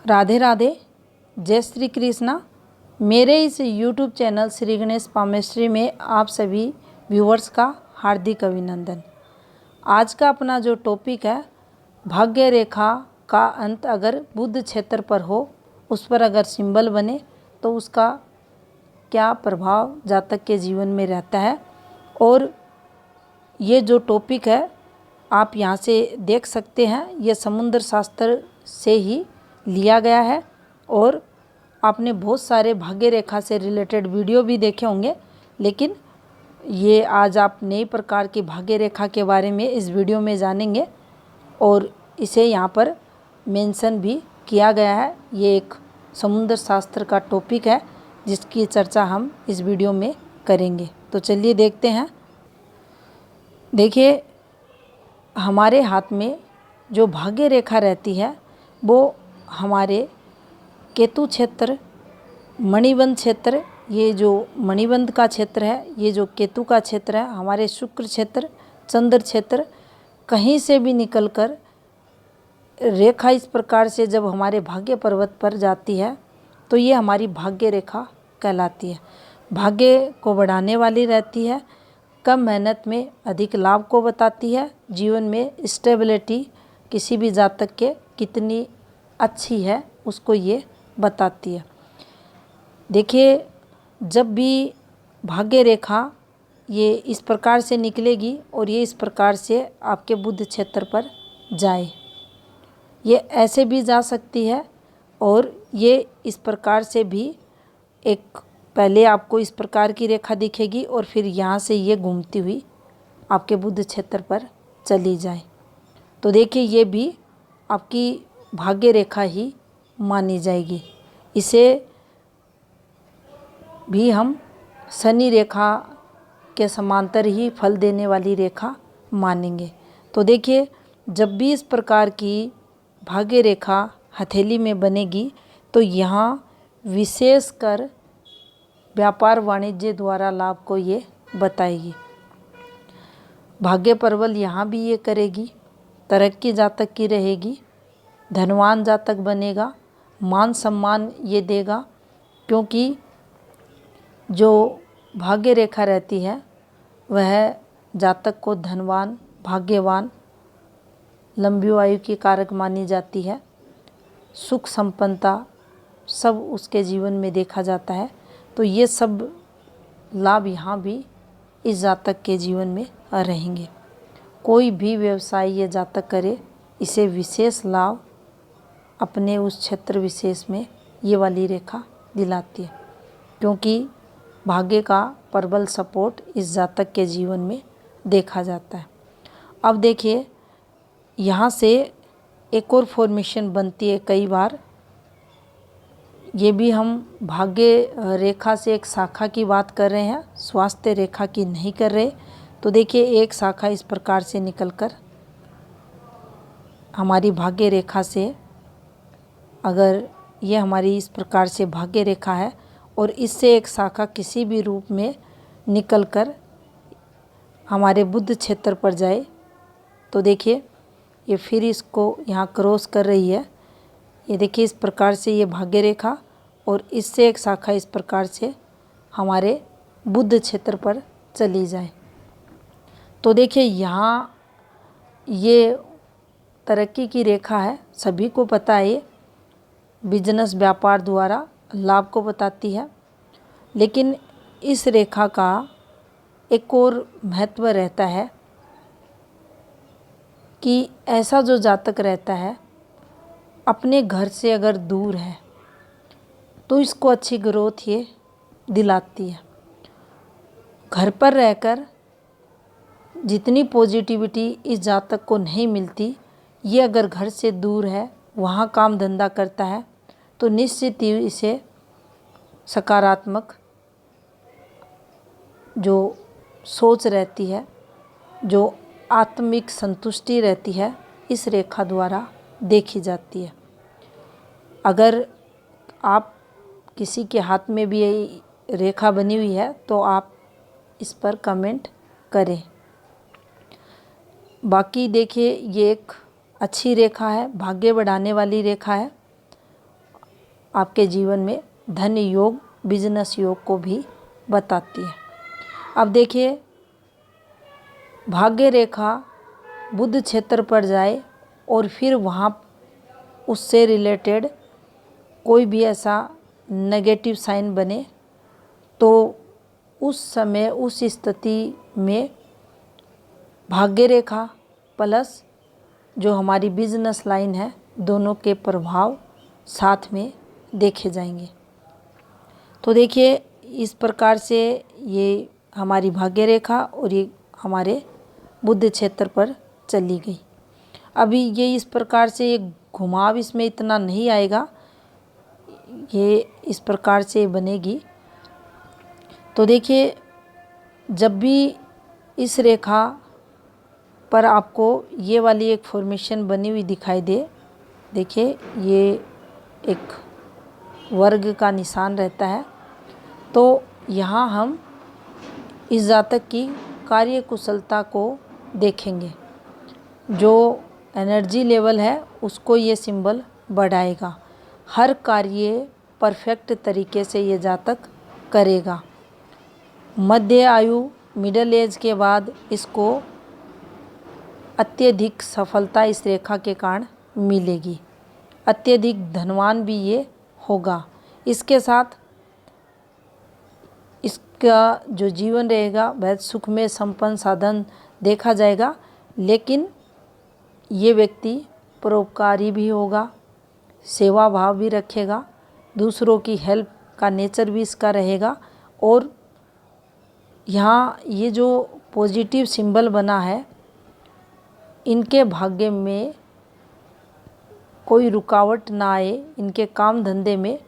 राधे राधे, जय श्री कृष्णा। मेरे इस YouTube चैनल श्री गणेश पामेश्वरी में आप सभी व्यूवर्स का हार्दिक अभिनंदन। आज का अपना जो टॉपिक है, भाग्य रेखा का अंत अगर बुध क्षेत्र पर हो, उस पर अगर सिंबल बने तो उसका क्या प्रभाव जातक के जीवन में रहता है। और ये जो टॉपिक है आप यहाँ से देख सकते हैं, ये समुद्र शास्त्र से ही लिया गया है और आपने बहुत सारे भाग्य रेखा से रिलेटेड वीडियो भी देखे होंगे, लेकिन ये आज आप नई प्रकार की भाग्य रेखा के बारे में इस वीडियो में जानेंगे और इसे यहाँ पर मेंशन भी किया गया है। ये एक समुद्र शास्त्र का टॉपिक है जिसकी चर्चा हम इस वीडियो में करेंगे। तो चलिए देखते हैं। देखिए, हमारे हाथ में जो भाग्य रेखा रहती है वो हमारे केतु क्षेत्र, मणिबंध क्षेत्र, ये जो मणिबंध का क्षेत्र है, ये जो केतु का क्षेत्र है, हमारे शुक्र क्षेत्र, चंद्र क्षेत्र, कहीं से भी निकलकर रेखा इस प्रकार से जब हमारे भाग्य पर्वत पर जाती है तो ये हमारी भाग्य रेखा कहलाती है। भाग्य को बढ़ाने वाली रहती है, कम मेहनत में अधिक लाभ को बताती है, जीवन में स्टेबिलिटी किसी भी जातक के कितनी अच्छी है उसको ये बताती है। देखिए, जब भी भाग्य रेखा ये इस प्रकार से निकलेगी और ये इस प्रकार से आपके बुध क्षेत्र पर जाए, ये ऐसे भी जा सकती है और ये इस प्रकार से भी एक पहले आपको इस प्रकार की रेखा दिखेगी और फिर यहाँ से ये घूमती हुई आपके बुध क्षेत्र पर चली जाए। तो देखिए, ये भी आपकी भाग्य रेखा ही मानी जाएगी। इसे भी हम शनि रेखा के समांतर ही फल देने वाली रेखा मानेंगे। तो देखिए, जब भी इस प्रकार की भाग्य रेखा हथेली में बनेगी तो यहाँ विशेषकर व्यापार वाणिज्य द्वारा लाभ को ये बताएगी। भाग्य परबल यहाँ भी ये करेगी, तरक्की जातक की रहेगी, धनवान जातक बनेगा, मान सम्मान ये देगा, क्योंकि जो भाग्य रेखा रहती है वह जातक को धनवान, भाग्यवान, लंबी आयु की कारक मानी जाती है। सुख संपन्नता सब उसके जीवन में देखा जाता है। तो ये सब लाभ यहाँ भी इस जातक के जीवन में रहेंगे। कोई भी व्यवसाय ये जातक करे, इसे विशेष लाभ अपने उस क्षेत्र विशेष में ये वाली रेखा दिलाती है, क्योंकि भाग्य का प्रबल सपोर्ट इस जातक के जीवन में देखा जाता है। अब देखिए, यहाँ से एक और फॉर्मेशन बनती है कई बार। ये भी हम भाग्य रेखा से एक शाखा की बात कर रहे हैं, स्वास्थ्य रेखा की नहीं कर रहे। तो देखिए, एक शाखा इस प्रकार से निकलकर हमारी भाग्य रेखा से, अगर ये हमारी इस प्रकार से भाग्य रेखा है और इससे एक शाखा किसी भी रूप में निकलकर हमारे बुध क्षेत्र पर जाए, तो देखिए ये फिर इसको यहाँ क्रॉस कर रही है। ये देखिए, इस प्रकार से ये भाग्य रेखा और इससे एक शाखा इस प्रकार से हमारे बुध क्षेत्र पर चली जाए। तो देखिए, यहाँ ये तरक्की की रेखा है, सभी को पता है, ये बिजनेस व्यापार द्वारा लाभ को बताती है। लेकिन इस रेखा का एक और महत्व रहता है कि ऐसा जो जातक रहता है अपने घर से अगर दूर है तो इसको अच्छी ग्रोथ ये दिलाती है। घर पर रहकर जितनी पॉजिटिविटी इस जातक को नहीं मिलती, ये अगर घर से दूर है, वहाँ काम धंधा करता है, तो निश्चित ही इसे सकारात्मक जो सोच रहती है, जो आत्मिक संतुष्टि रहती है, इस रेखा द्वारा देखी जाती है। अगर आप किसी के हाथ में भी रेखा बनी हुई है तो आप इस पर कमेंट करें। बाकी देखिए, ये एक अच्छी रेखा है, भाग्य बढ़ाने वाली रेखा है आपके जीवन में धन योग, बिजनेस योग को भी बताती है। अब देखिए, भाग्य रेखा बुध क्षेत्र पर जाए और फिर वहाँ उससे रिलेटेड कोई भी ऐसा नेगेटिव साइन बने तो उस समय, उस स्थिति में भाग्य रेखा प्लस जो हमारी बिजनेस लाइन है, दोनों के प्रभाव साथ में देखे जाएंगे। तो देखिए, इस प्रकार से ये हमारी भाग्य रेखा और ये हमारे बुध क्षेत्र पर चली गई। अभी ये इस प्रकार से एक घुमाव इसमें इतना नहीं आएगा, ये इस प्रकार से बनेगी। तो देखिए, जब भी इस रेखा पर आपको ये वाली एक फॉर्मेशन बनी हुई दिखाई दे, देखिए ये एक वर्ग का निशान रहता है, तो यहाँ हम इस जातक की कार्य कुशलता को देखेंगे। जो एनर्जी लेवल है उसको ये सिंबल बढ़ाएगा। हर कार्य परफेक्ट तरीके से ये जातक करेगा। मध्य आयु, मिडल एज के बाद इसको अत्यधिक सफलता इस रेखा के कारण मिलेगी। अत्यधिक धनवान भी ये होगा। इसके साथ इसका जो जीवन रहेगा वह सुख में संपन्न साधन देखा जाएगा, लेकिन ये व्यक्ति परोपकारी भी होगा, सेवा भाव भी रखेगा, दूसरों की हेल्प का नेचर भी इसका रहेगा। और यहाँ ये जो पॉजिटिव सिंबल बना है, इनके भाग्य में कोई रुकावट ना आए, इनके काम धंधे में,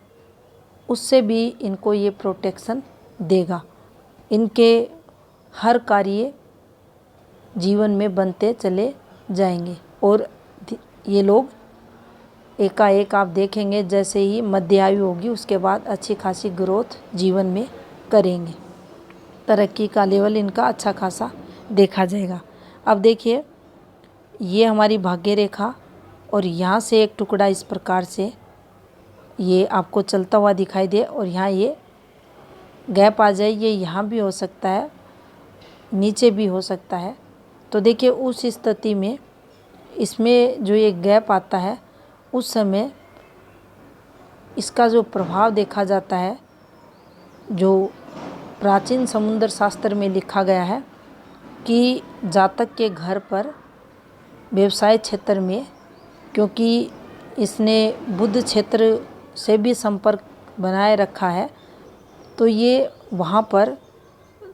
उससे भी इनको ये प्रोटेक्शन देगा। इनके हर कार्य जीवन में बनते चले जाएंगे और ये लोग एकाएक आप देखेंगे जैसे ही मध्य आयु होगी उसके बाद अच्छी खासी ग्रोथ जीवन में करेंगे। तरक्की का लेवल इनका अच्छा खासा देखा जाएगा। अब देखिए, ये हमारी भाग्य रेखा और यहाँ से एक टुकड़ा इस प्रकार से ये आपको चलता हुआ दिखाई दे और यहाँ ये गैप आ जाए। ये यहाँ भी हो सकता है, नीचे भी हो सकता है। तो देखिए, उस स्थिति में इसमें जो ये गैप आता है उस समय इसका जो प्रभाव देखा जाता है, जो प्राचीन समुद्र शास्त्र में लिखा गया है कि जातक के घर पर व्यवसाय क्षेत्र में, क्योंकि इसने बुध क्षेत्र से भी संपर्क बनाए रखा है, तो ये वहाँ पर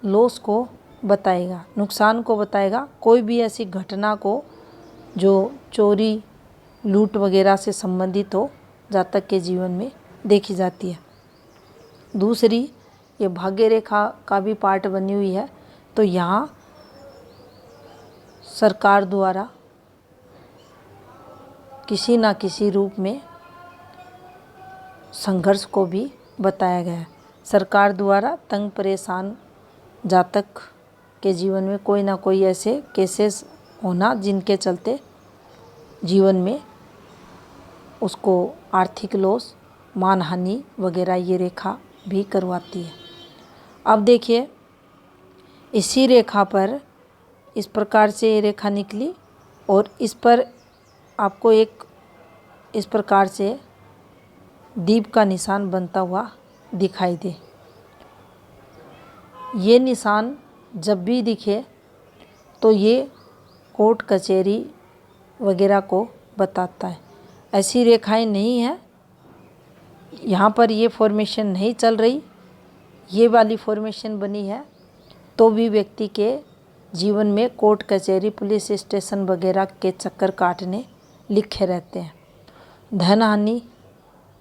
लॉस को बताएगा, नुकसान को बताएगा। कोई भी ऐसी घटना को जो चोरी लूट वगैरह से संबंधित हो, जातक के जीवन में देखी जाती है। दूसरी, ये भाग्य रेखा का भी पार्ट बनी हुई है, तो यहाँ सरकार द्वारा किसी न किसी रूप में संघर्ष को भी बताया गया है। सरकार द्वारा तंग परेशान जातक के जीवन में कोई ना कोई ऐसे केसेस होना जिनके चलते जीवन में उसको आर्थिक लॉस, मानहानि वगैरह ये रेखा भी करवाती है। अब देखिए, इसी रेखा पर इस प्रकार से ये रेखा निकली और इस पर आपको एक इस प्रकार से दीप का निशान बनता हुआ दिखाई दे। ये निशान जब भी दिखे तो ये कोर्ट कचहरी वगैरह को बताता है। ऐसी रेखाएं नहीं हैं, यहाँ पर ये फॉर्मेशन नहीं चल रही, ये वाली फॉर्मेशन बनी है, तो भी व्यक्ति के जीवन में कोर्ट कचहरी, पुलिस स्टेशन वगैरह के चक्कर काटने लिखे रहते हैं। धन हानि,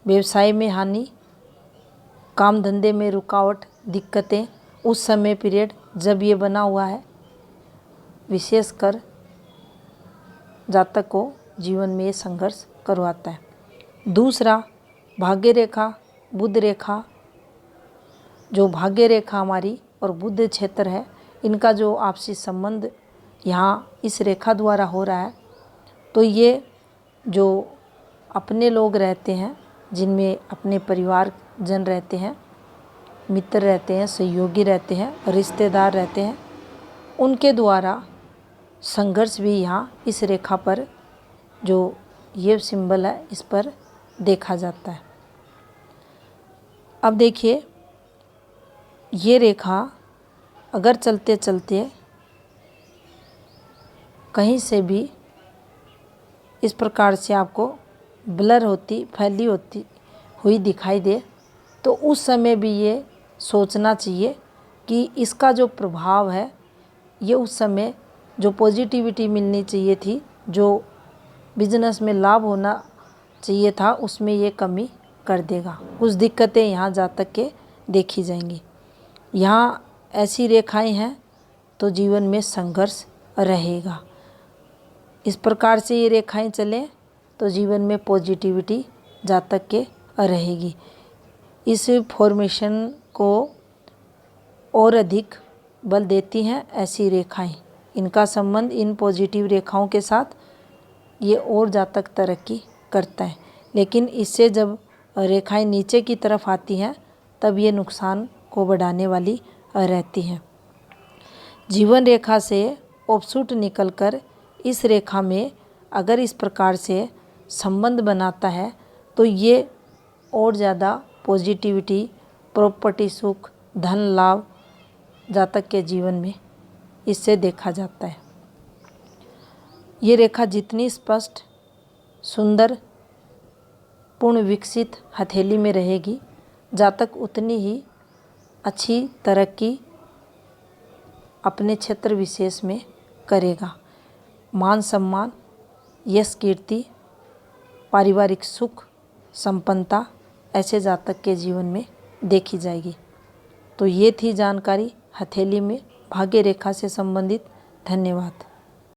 व्यवसाय में हानि, काम धंधे में रुकावट, दिक्कतें उस समय पीरियड जब ये बना हुआ है, विशेषकर जातक को जीवन में ये संघर्ष करवाता है। दूसरा, भाग्य रेखा, बुध रेखा, जो भाग्य रेखा हमारी और बुध क्षेत्र है, इनका जो आपसी संबंध यहाँ इस रेखा द्वारा हो रहा है, तो ये जो अपने लोग रहते हैं जिनमें अपने परिवार जन रहते हैं, मित्र रहते हैं, सहयोगी रहते हैं, रिश्तेदार रहते हैं, उनके द्वारा संघर्ष भी यहाँ इस रेखा पर, जो ये सिंबल है, इस पर देखा जाता है। अब देखिए, ये रेखा अगर चलते चलते कहीं से भी इस प्रकार से आपको ब्लर होती, फैली होती हुई दिखाई दे, तो उस समय भी ये सोचना चाहिए कि इसका जो प्रभाव है, ये उस समय जो पॉजिटिविटी मिलनी चाहिए थी, जो बिजनेस में लाभ होना चाहिए था, उसमें ये कमी कर देगा। कुछ दिक्कतें यहाँ जातक के देखी जाएंगी। यहाँ ऐसी रेखाएं हैं तो जीवन में संघर्ष रहेगा। इस प्रकार से ये रेखाएं चलें तो जीवन में पॉजिटिविटी जातक के रहेगी। इस फॉर्मेशन को और अधिक बल देती हैं ऐसी रेखाएं। इनका संबंध इन पॉजिटिव रेखाओं के साथ ये और जातक तरक्की करता है। लेकिन इससे जब रेखाएं नीचे की तरफ आती हैं तब ये नुकसान को बढ़ाने वाली रहती हैं। जीवन रेखा से ऑफशूट निकलकर इस रेखा में अगर इस प्रकार से संबंध बनाता है तो ये और ज़्यादा पॉजिटिविटी, प्रॉपर्टी सुख, धन लाभ जातक के जीवन में इससे देखा जाता है। ये रेखा जितनी स्पष्ट, सुंदर, पूर्ण विकसित हथेली में रहेगी, जातक उतनी ही अच्छी तरक्की अपने क्षेत्र विशेष में करेगा। मान सम्मान, यश, कीर्ति, पारिवारिक सुख, संपन्नता ऐसे जातक के जीवन में देखी जाएगी। तो ये थी जानकारी हथेली में भाग्य रेखा से संबंधित। धन्यवाद।